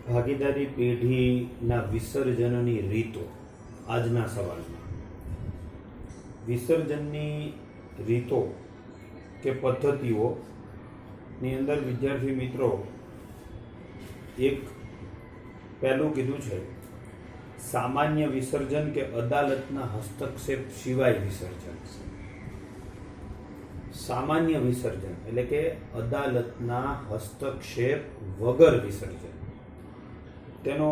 ભાગીદારી પેઢીના વિસર્જનની રીતો આજના સવાલમાં. વિસર્જનની રીતો કે પદ્ધતિઓની અંદર વિદ્યાર્થી મિત્રો એક પહેલું કીધું છે સામાન્ય વિસર્જન કે અદાલતના હસ્તક્ષેપ સિવાય વિસર્જન. સામાન્ય વિસર્જન એટલે કે અદાલતના હસ્તક્ષેપ વગર વિસર્જન. તેનો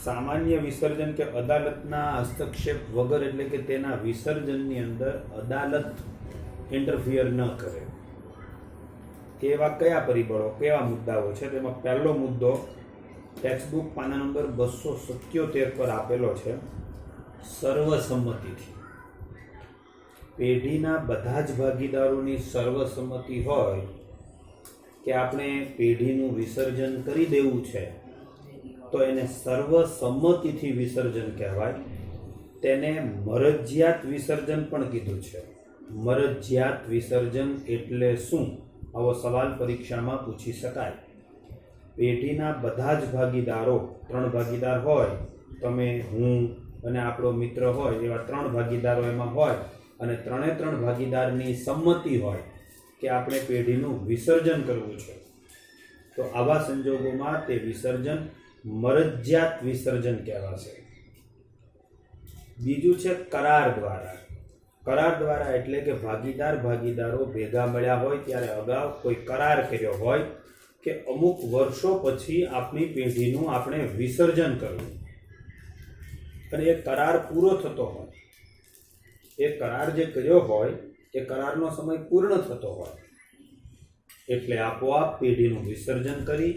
સામાન્ય વિસર્જન કે અદાલતના હસ્તક્ષેપ વગર એટલે કે તેના વિસર્જનની અંદર અદાલત ઇન્ટરફિયર ન કરે એવા કયા પરિબળો, કેવા મુદ્દાઓ છે? તેમાં પહેલો મુદ્દો ટેક્સ્ટબુક પાના નંબર 277 પર આપેલો છે. સર્વસંમતિથી પેઢીના બધા જ ભાગીદારોની સર્વસંમતિ હોય કે આપણે પેઢીનું વિસર્જન કરી દેવું છે તો એને સર્વસંમતિથી વિસર્જન કહેવાય. તેને મરજિયાત વિસર્જન પણ કીધું છે. મરજિયાત વિસર્જન એટલે શું? આવો સવાલ પરીક્ષામાં પૂછી શકાય. પેઢીના બધા જ ભાગીદારો, 3 ભાગીદાર હોય, તમે, હું અને આપણો મિત્ર હોય, એવા 3 ભાગીદારો એમાં હોય અને 3 ભાગીદારની સંમતિ હોય કે આપણે પેઢીનું વિસર્જન કરવું છે, તો આવા સંજોગોમાં તે વિસર્જન મરજિયાત વિસર્જન કહેવાશે. બીજું છે કરાર દ્વારા. કરાર દ્વારા એટલે કે ભાગીદારો ભેગા મળ્યા હોય ત્યારે અગાઉ કોઈ કરાર કર્યો હોય કે અમુક વર્ષો પછી આપણી પેઢીનું આપણે વિસર્જન કરવું અને એ કરાર પૂરો થતો હોય, એ કરાર જે કર્યો હોય એ કરારનો સમય પૂર્ણ થતો હોય એટલે આપોઆપ પેઢીનું વિસર્જન કરી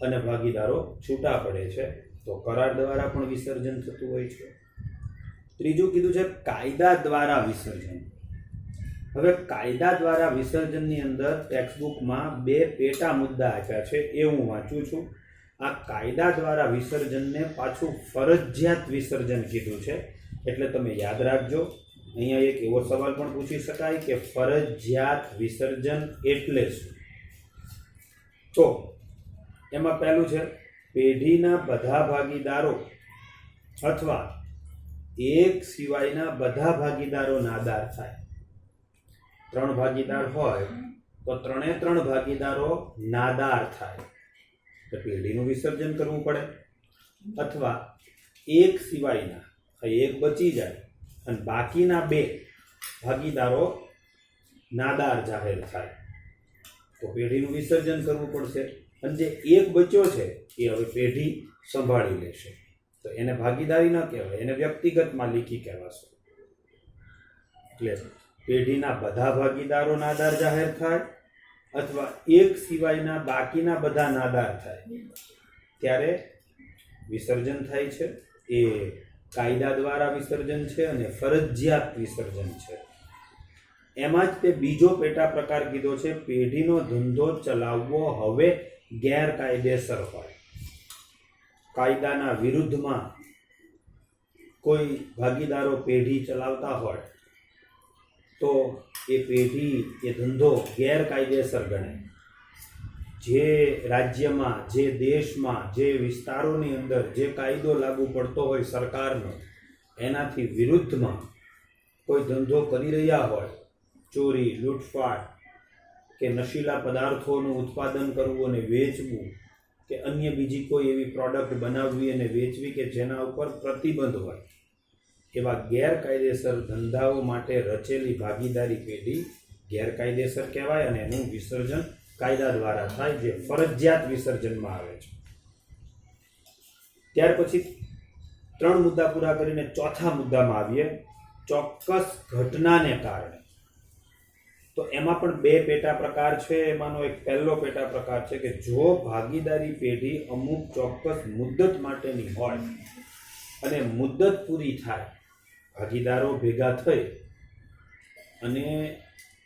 અને ભાગીદારો છૂટા પડે છે, તો કરાર દ્વારા પણ વિસર્જન થતું હોય છે. ત્રીજું કીધું છે કાયદા દ્વારા વિસર્જન. હવે કાયદા દ્વારા વિસર્જનની અંદર ટેક્સ્ટબુકમાં 2 પેટા મુદ્દા આપ્યા છે, એ હું વાંચું છું. આ કાયદા દ્વારા વિસર્જનને પાછું ફરજિયાત વિસર્જન કીધું છે, એટલે તમે યાદ રાખજો. અહીંયા એક એવો સવાલ પણ પૂછી શકાય કે ફરજિયાત વિસર્જન એટલે શું? તો એમાં પહેલું છે પેઢીના બધા ભાગીદારો અથવા એક સિવાયના બધા ભાગીદારો નાદાર થાય. 3 ભાગીદાર હોય તો 3 ભાગીદારો નાદાર થાય તો પેઢીનું વિસર્જન કરવું પડે. અથવા એક સિવાયના, એક બચી જાય અને બાકીના 2 ભાગીદારો નાદાર જાહેર થાય તો પેઢીનું વિસર્જન કરવું પડશે. અને જે એક બચ્યો છે એ હવે પેઢી સંભાળી લેશે, તો એને ભાગીદારી ન કહેવાય, એને વ્યક્તિગત માલિકી કહેવાશે. એટલે પેઢીના બધા ભાગીદારો નાદાર જાહેર થાય અથવા એક સિવાયના બાકીના બધા નાદાર થાય ત્યારે વિસર્જન થાય છે. એ કાયદા દ્વારા વિસર્જન છે અને ફરજિયાત વિસર્જન છે. એમાં જ તે બીજો પેટા પ્રકાર કીધો છે પેઢીનો ધંધો ચલાવવો હવે ગેરકાયદેસર હોય. કાયદાના વિરુદ્ધમાં કોઈ ભાગીદારો પેઢી ચલાવતા હોય તો એ પેઢી, એ ધંધો ગેરકાયદેસર ગણાય. જે રાજ્યમાં, જે દેશમાં, જે વિસ્તારોની અંદર જે કાયદો લાગુ પડતો હોય સરકારનો, એનાથી વિરુદ્ધમાં કોઈ ધંધો કરી રહ્યા હોય, ચોરી, લૂંટફાટ કે નશીલા પદાર્થોનું ઉત્પાદન કરવું અને વેચવું કે અન્ય બીજી કોઈ એવી પ્રોડક્ટ બનાવવી અને વેચવી કે જેના ઉપર પ્રતિબંધ હોય, એવા ગેરકાયદેસર ધંધાઓ માટે રચેલી ભાગીદારી પેઢી ગેરકાયદેસર કહેવાય અને એનું વિસર્જન કાયદા દ્વારા થાય, જે ફરજિયાત વિસર્જનમાં આવે છે. ત્યાર પછી 3 મુદ્દા પૂરા કરીને ચોથા મુદ્દામાં આવીએ, ચોક્કસ ઘટનાને કારણે. તો એમાં પણ 2 પેટા પ્રકાર છે. એમાંનો એક પહેલો પેટા પ્રકાર છે કે જો ભાગીદારી પેઢી અમુક ચોક્કસ મુદ્દત માટેની હોય અને મુદ્દત પૂરી થાય, ભાગીદારો ભેગા થઈ અને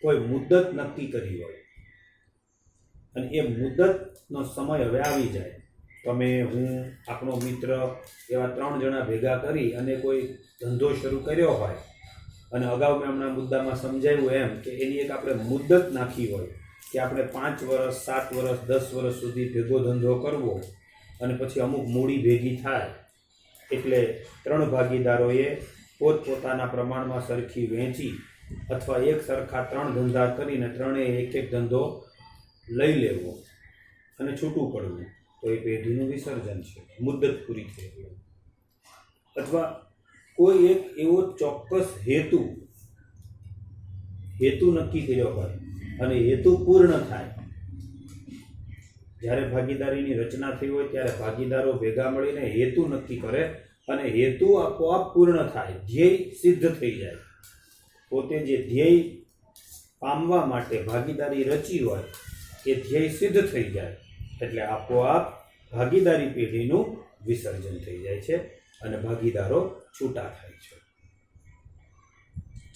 કોઈ મુદ્દત નક્કી કરી હોય અને એ મુદ્દતનો સમય હવે આવી જાય, તમે, હું, આપણો મિત્ર એવા 3 જણા ભેગા કરી અને કોઈ ધંધો શરૂ કર્યો હોય અને અગાઉ મેં હમણાં મુદ્દામાં સમજાવ્યું એમ કે એની એક આપણે મુદ્દત નાખી હોય કે આપણે 5 વર્ષ, 7 વર્ષ, 10 વર્ષ સુધી ભેગો ધંધો કરવો અને પછી અમુક મૂડી ભેગી થાય એટલે 3 ભાગીદારોએ પોતપોતાના પ્રમાણમાં સરખી વહેંચી અથવા એક સરખા 3 ધંધા કરીને ત્રણેય એક એક ધંધો લઈ લેવો અને છૂટું પડવું, તો એ પેઢીનું વિસર્જન છે, મુદ્દત પૂરી થઈ ગઈ. અથવા કોઈ એક એવો ચોક્કસ હેતુ નક્કી કર્યો હોય અને હેતુ પૂર્ણ થાય, જ્યારે ભાગીદારીની રચના થઈ હોય ત્યારે ભાગીદારો ભેગા મળીને હેતુ નક્કી કરે અને હેતુ આપોઆપ પૂર્ણ થાય, ધ્યેય સિદ્ધ થઈ જાય. પોતે જે ધ્યેય પામવા માટે ભાગીદારી રચી હોય એ ધ્યેય સિદ્ધ થઈ જાય એટલે આપોઆપ ભાગીદારી પેઢીનું વિસર્જન થઈ જાય છે અને ભાગીદારો છૂટા થાય છે.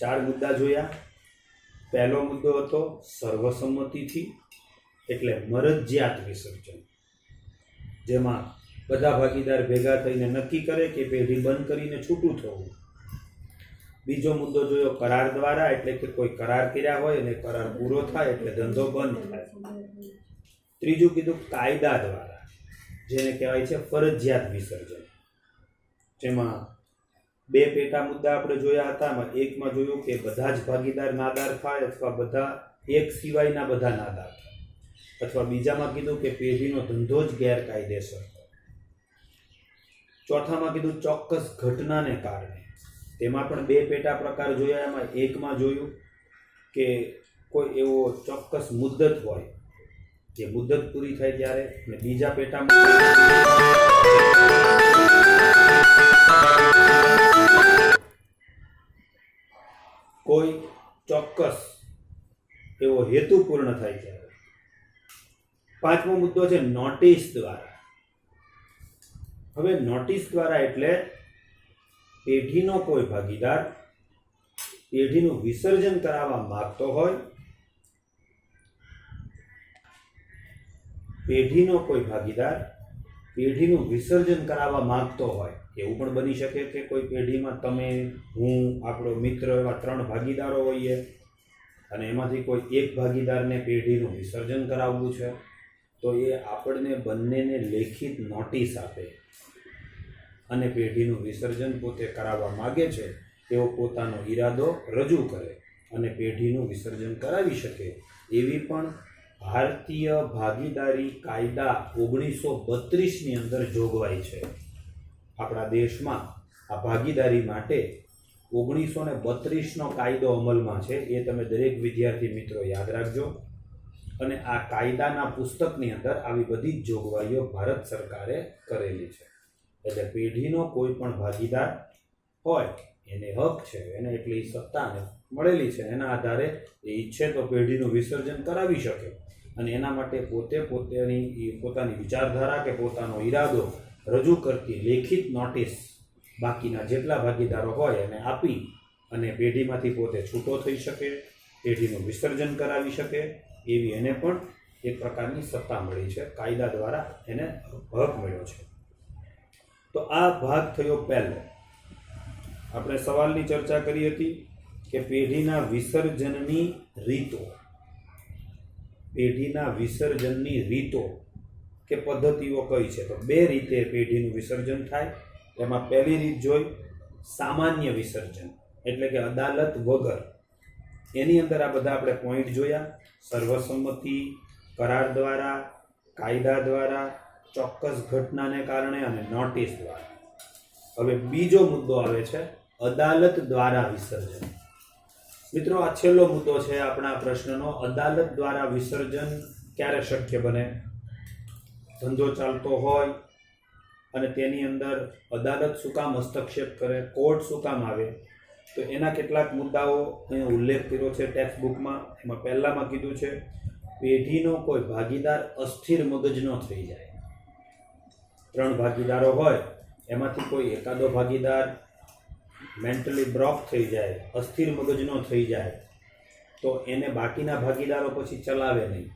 4 મુદ્દા જોયા. પહેલો મુદ્દો હતો સર્વસંમતિથી, એટલે મરજિયાત વિસર્જન, જેમાં બધા ભાગીદાર ભેગા થઈને નક્કી કરે કે પેઢી બંધ કરીને છૂટું થવું. બીજો મુદ્દો જોયો કરાર દ્વારા, એટલે કે કોઈ કરાર કર્યા હોય અને કરાર પૂરો થાય એટલે ધંધો બંધ થાય. ત્રીજું કીધું કાયદા દ્વારા, જેને કહેવાય છે ફરજિયાત વિસર્જન, જેમાં 2 પેટા મુદ્દા આપણે જોયા હતા. એકમાં જોયું કે બધા જ ભાગીદાર નાદાર થાય અથવા બધા એક સિવાયના બધા નાદાર થાય, અથવા બીજામાં કીધું કે પેઢીનો ધંધો જ ગેરકાયદેસર થાય. ચોથામાં કીધું ચોક્કસ ઘટનાને કારણે, તેમાં પણ 2 પેટા પ્રકાર જોયા. એમાં એકમાં જોયું કે કોઈ એવો ચોક્કસ મુદ્દત હોય જે મુદ્દત પૂરી થાય ત્યારે, અને બીજા પેટામાં કોઈ ચોક્કસ એવો હેતુ પૂર્ણ થાય ત્યારે. 5મો મુદ્દો છે નોટિસ દ્વારા. હવે નોટિસ દ્વારા એટલે પેઢીનો કોઈ ભાગીદાર પેઢીનું વિસર્જન કરાવવા માંગતો હોય, પેઢીનો કોઈ ભાગીદાર પેઢીનું વિસર્જન કરાવવા માંગતો હોય. એવું પણ બની શકે કે કોઈ પેઢીમાં તમે, હું, આપણો મિત્ર એવા 3 ભાગીદારો હોઈએ અને એમાંથી કોઈ એક ભાગીદારને પેઢીનું વિસર્જન કરાવવું છે, તો એ આપણને બંનેને લેખિત નોટિસ આપે અને પેઢીનું વિસર્જન પોતે કરાવવા માગે છે તેવો પોતાનો ઈરાદો રજૂ કરે અને પેઢીનું વિસર્જન કરાવી શકે એવી પણ ભારતીય ભાગીદારી કાયદા 1932ની અંદર જોગવાઈ છે. આપણા દેશમાં આ ભાગીદારી માટે 1932નો કાયદો અમલમાં છે. એ તમે દરેક વિદ્યાર્થી મિત્રો યાદ રાખજો. અને આ કાયદાના પુસ્તકની અંદર આવી બધી જ જોગવાઈઓ ભારત સરકારે કરેલી છે. એટલે પેઢીનો કોઈ પણ ભાગીદાર હોય એને હક છે, એને એટલી સત્તાને મળેલી છે, એના આધારે એ ઈચ્છે તો પેઢીનું વિસર્જન કરાવી શકે અને એના માટે પોતાની વિચારધારા કે પોતાનો ઈરાદો રજૂ કરતી લેખિત નોટિસ બાકીના જેટલા ભાગીદારો હોય એને આપી અને પેઢીમાંથી પોતે છૂટો થઈ શકે, પેઢીનું વિસર્જન કરાવી શકે એવી એને પણ એક પ્રકારની સત્તા મળી છે. કાયદા દ્વારા એને હક મળ્યો છે. તો આ ભાગ થયો પહેલો. આપણે સવાલની ચર્ચા કરી હતી કે પેઢીના વિસર્જનની રીતો, પેઢીના વિસર્જનની રીતો કે પદ્ધતિઓ કઈ છે. તો 2 રીતે પેઢીનું વિસર્જન થાય. એમાં પહેલી રીત જોઈ સામાન્ય વિસર્જન, એટલે કે અદાલત વગર. એની અંદર આ બધા આપણે પોઈન્ટ જોયા: સર્વસંમતિ, કરાર દ્વારા, કાયદા દ્વારા, ચોક્કસ ઘટનાને કારણે અને નોટિસ દ્વારા. હવે બીજો મુદ્દો આવે છે અદાલત દ્વારા વિસર્જન. મિત્રો, આ છેલ્લો મુદ્દો છે આપણા પ્રશ્નનો. અદાલત દ્વારા વિસર્જન ક્યારે શક્ય બને? ધંધો ચાલતો હોય અને તેની અંદર અદાલત શું કામ હસ્તક્ષેપ કરે, કોર્ટ શું કામ આવે? તો એના કેટલાક મુદ્દાઓ અહીંયા ઉલ્લેખ કર્યો છે ટેક્સ્ટ બુકમાં. એમાં પહેલામાં કીધું છે પેઢીનો કોઈ ભાગીદાર અસ્થિર મગજનો થઈ જાય. 3 ભાગીદારો હોય એમાંથી કોઈ એકાદો ભાગીદાર મેન્ટલી બ્રોક થઈ જાય, અસ્થિર મગજનો થઈ જાય, તો એને બાકીના ભાગીદારો પછી ચલાવે નહીં.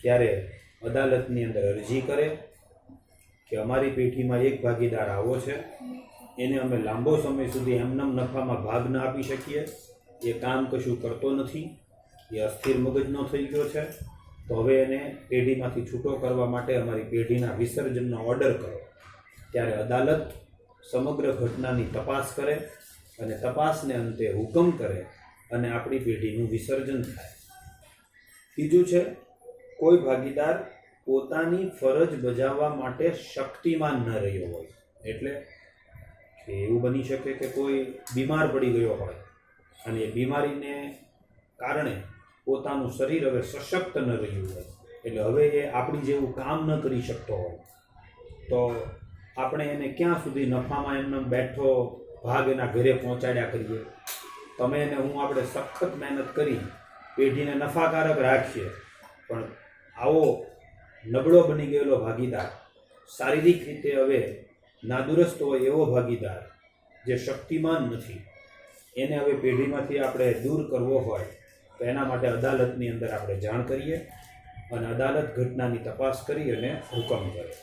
ત્યારે અદાલતની અંદર અરજી કરે કે અમારી પેઢીમાં એક ભાગીદાર આવો છે, એને અમે લાંબો સમય સુધી એમનેમ નફામાં ભાગ ન આપી શકીએ, એ કામ કશું કરતો નથી, એ અસ્થિર મગજનો થઈ ગયો છે, તો હવે એને પેઢીમાંથી છૂટો કરવા માટે અમારી પેઢીના વિસર્જનનો ઓર્ડર કરો. ત્યારે અદાલત સમગ્ર ઘટનાની તપાસ કરે અને તપાસને અંતે હુકમ કરે અને આપણી પેઢીનું વિસર્જન થાય. ત્રીજું છે, કોઈ ભાગીદાર પોતાની ફરજ બજાવવા માટે શક્તિમાન ન રહ્યો હોય. એટલે કે એવું બની શકે કે કોઈ બીમાર પડી ગયો હોય અને એ બીમારીને કારણે પોતાનું શરીર હવે સશક્ત ન રહ્યું હોય, એટલે હવે એ આપણી જેવું કામ ન કરી શકતો હોય, તો આપણે એને ક્યાં સુધી નફામાં એમને બેઠો ભાગ એના ઘરે પહોંચાડ્યા કરીએ. તમે એને હું આપણે સખત મહેનત કરી પેઢીને નફાકારક રાખીએ, પણ આવો નબળો બની ગયેલો ભાગીદાર, શારીરિક રીતે હવે નાદુરસ્ત હોય એવો ભાગીદાર જે શક્તિમાન નથી, એને હવે પેઢીમાંથી આપણે દૂર કરવો હોય તો એના માટે અદાલતની અંદર આપણે જાણ કરીએ અને અદાલત ઘટનાની તપાસ કરી અને હુકમ કરે.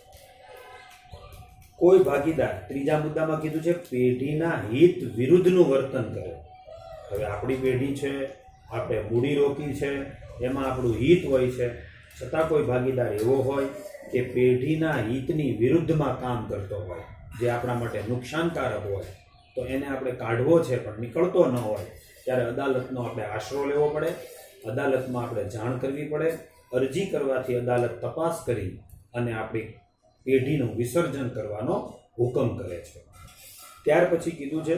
કોઈ ભાગીદાર, ત્રીજા મુદ્દામાં કીધું છે, પેઢીના હિત વિરુદ્ધનું વર્તન કરે. હવે આપણી પેઢી છે, આપણે મૂડી રોકી છે, એમાં આપણું હિત હોય છે, છતાં કોઈ ભાગીદાર એવો હોય કે પેઢીના હિતની વિરુદ્ધમાં કામ કરતો હોય, જે આપણા માટે નુકસાનકારક હોય, તો એને આપણે કાઢવો છે પણ નીકળતો ન હોય, ત્યારે અદાલતનો આપણે આશરો લેવો પડે, અદાલતમાં આપણે જાણ કરવી પડે. અરજી કરવાથી અદાલત તપાસ કરી અને આપણી પેઢીનું વિસર્જન કરવાનો હુકમ કરે છે. ત્યાર પછી કીધું છે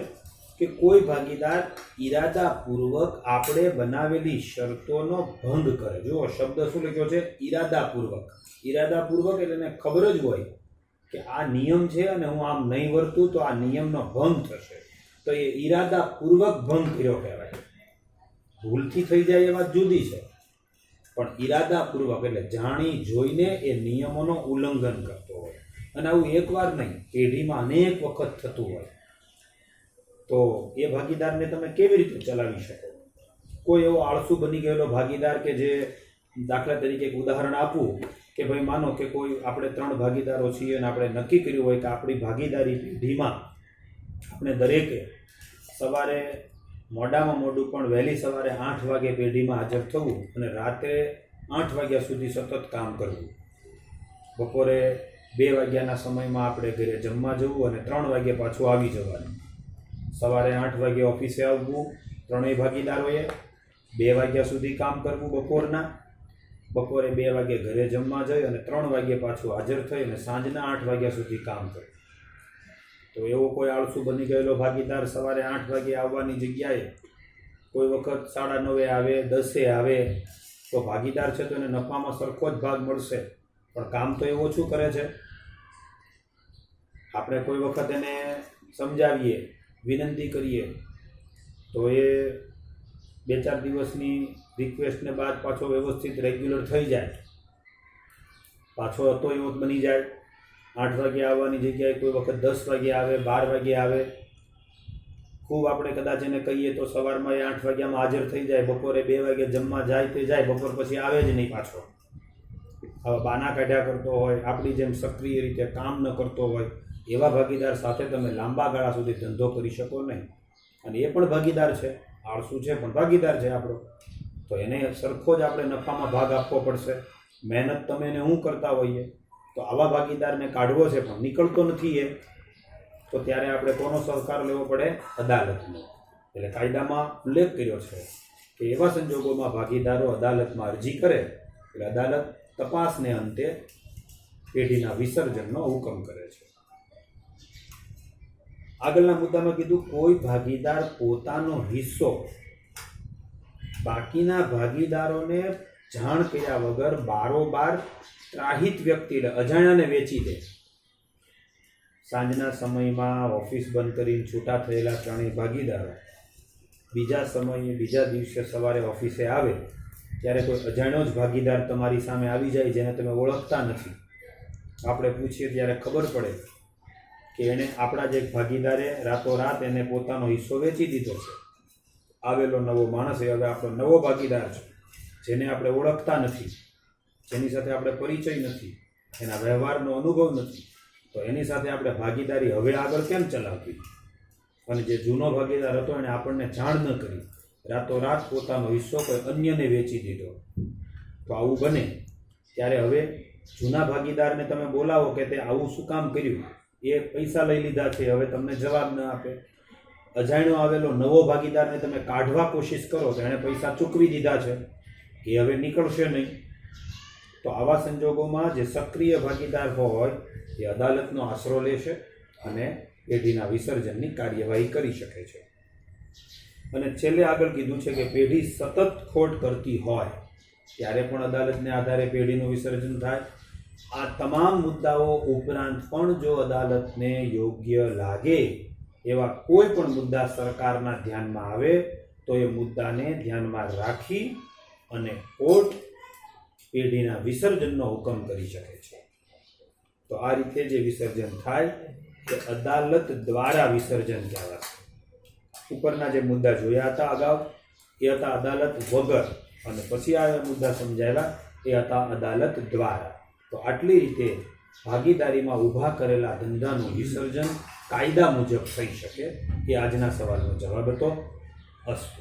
કે કોઈ ભાગીદાર ઈરાદાપૂર્વક આપણે બનાવેલી શરતોનો ભંગ કરે. જુઓ શબ્દ શું લખ્યો છે? ઈરાદાપૂર્વક. ઈરાદાપૂર્વક એટલે એને ખબર જ હોય કે આ નિયમ છે અને હું આમ નહીં વર્તું તો આ નિયમનો ભંગ થશે, તો એ ઈરાદાપૂર્વક ભંગ કર્યો કહેવાય. ભૂલથી થઈ જાય એ વાત જુદી છે, પણ ઈરાદાપૂર્વક એટલે જાણી જોઈને એ નિયમોનો ઉલ્લંઘન કરતો હોય, અને આવું એકવાર નહીં, પેઢીમાં અનેક વખત થતું હોય, તો એ ભાગીદારને તમે કેવી રીતે ચલાવી શકો? કોઈ એવો આળસુ બની ગયેલો ભાગીદાર કે જે, દાખલા તરીકે એક ઉદાહરણ આપું કે ભાઈ માનો કે કોઈ આપણે 3 ભાગીદારો છીએ અને આપણે નક્કી કર્યું હોય કે આપણી ભાગીદારી પેઢીમાં આપણે દરેકે સવારે મોડામાં મોડું પણ વહેલી સવારે 8 વાગે પેઢીમાં હાજર થવું અને રાત્રે 8 વાગ્યા સુધી સતત કામ કરવું. બપોરે 2 વાગ્યાના સમયમાં આપણે ઘરે જમવા જવું અને 3 વાગ્યે પાછું આવી જવાનું. સવારે 8 વાગે ઓફિસે આવવું ત્રણેય ભાગીદારોએ, 2 વાગ્યા સુધી કામ કરવું બપોરના, બપોરે 2 વાગે ઘરે જમવા જઈ અને 3 વાગ્યે પાછું હાજર થઈ અને સાંજના 8 વાગ્યા સુધી કામ કરવું. તો એવો કોઈ આળસુ બની ગયેલો ભાગીદાર સવારે 8 વાગે આવવાની જગ્યાએ કોઈ વખત 9:30 આવે, 10 આવે, તો ભાગીદાર છે તો એને નફામાં સરખો જ ભાગ મળશે, પણ કામ તો એ ઓછું કરે છે. આપણે કોઈ વખત એને સમજાવીએ, વિનંતી કરીએ, તો એ 2-4 દિવસની રિક્વેસ્ટને બાદ પાછો વ્યવસ્થિત રેગ્યુલર થઈ જાય, પાછો હતો એવો જ બની જાય. 8 વાગે આવવાની જગ્યાએ કોઈ વખત 10 વાગે આવે, 12 વાગે આવે. ખૂબ આપણે કદાચ એને કહીએ તો સવારમાં એ 8 વાગ્યામાં હાજર થઈ જાય, બપોરે 2 વાગે જમવા જાય તે જાય, બપોર પછી આવે જ નહીં પાછો. આવા બાના કાઢ્યા કરતો હોય, આપણી જેમ સક્રિય રીતે કામ ન કરતો હોય, એવા ભાગીદાર સાથે તમે લાંબા ગાળા સુધી ધંધો કરી શકો નહીં. અને એ પણ ભાગીદાર છે, આળસુ છે પણ ભાગીદાર છે આપણો, તો એને સરખો જ આપણે નફામાં ભાગ આપવો પડશે. મહેનત તમે એને હું કરતા હોઈએ, તો આવા ભાગીદારને કાઢવો છે પણ નીકળતો નથી એ, તો ત્યારે આપણે કોનો સહકાર લેવો પડે? અદાલતનો. એટલે કાયદામાં ઉલ્લેખ કર્યો છે કે એવા સંજોગોમાં ભાગીદારો અદાલતમાં અરજી કરે એટલે અદાલત તપાસને અંતે પેઢીના વિસર્જનનો હુકમ કરે છે. આગળના મુદ્દામાં કીધું કોઈ ભાગીદાર પોતાનો હિસ્સો બાકીના ભાગીદારોને જાણ કર્યા વગર બારોબાર ત્રાહિત વ્યક્તિ એટલે અજાણ્યાને વેચી દે. સાંજના સમયમાં ઓફિસ બંધ કરીને છૂટા થયેલા 3 ભાગીદારો બીજા સમયે, બીજા દિવસે સવારે ઓફિસે આવે ત્યારે કોઈ અજાણ્યો જ ભાગીદાર તમારી સામે આવી જાય જેને તમે ઓળખતા નથી. આપણે પૂછીએ ત્યારે ખબર પડે કે એણે, આપણા જ એક ભાગીદારે રાતોરાત એને પોતાનો હિસ્સો વેચી દીધો છે. આવેલો નવો માણસ એ હવે આપણો નવો ભાગીદાર છે, જેને આપણે ઓળખતા નથી, જેની સાથે આપણે પરિચય નથી, એના વ્યવહારનો અનુભવ નથી, તો એની સાથે આપણે ભાગીદારી હવે આગળ કેમ ચલાવવી? અને જે જૂનો ભાગીદાર હતો એણે આપણને જાણ ન કરી, રાતોરાત પોતાનો હિસ્સો કોઈ અન્યને વેચી દીધો, તો તો આવું બને ત્યારે હવે જૂના ભાગીદારને તમે બોલાવો કે તે આવું શું કામ કર્યું, એ પૈસા લઈ લીધા છે, હવે તમને જવાબ ન આપે. અજાણ્યો આવેલો નવો ભાગીદારને તમે કાઢવા કોશિશ કરો તો એણે પૈસા ચૂકવી દીધા છે, એ હવે નીકળશે નહીં. તો આવા સંજોગોમાં જે સક્રિય ભાગીદાર હોય એ અદાલતનો આશરો લેશે અને પેઢીના વિસર્જનની કાર્યવાહી કરી શકે છે. અને છેલ્લે આગળ કીધું છે કે પેઢી સતત ખોટ કરતી હોય ત્યારે પણ અદાલતને આધારે પેઢીનું વિસર્જન થાય. આ તમામ મુદ્દાઓ ઉપરાંત પણ જો અદાલતને યોગ્ય લાગે એવા કોઈ પણ મુદ્દા સરકારના ધ્યાનમાં આવે તો એ મુદ્દાને ધ્યાનમાં રાખી અને કોર્ટ પેઢીના વિસર્જનનો હુકમ કરી શકે છે. તો આ રીતે જે વિસર્જન થાય તે અદાલત દ્વારા વિસર્જન કહેવાશે. ઉપરના જે મુદ્દા જોયા હતા અગાઉ એ હતા અદાલત વગર, અને પછી આ મુદ્દા સમજાયેલા એ હતા અદાલત દ્વારા. તો આટલી રીતે ભાગીદારીમાં ઊભા કરેલા ધંધાનું વિસર્જન કાયદા મુજબ થઈ શકે એ આજના સવાલનો જવાબ હતો. અસ્તુ.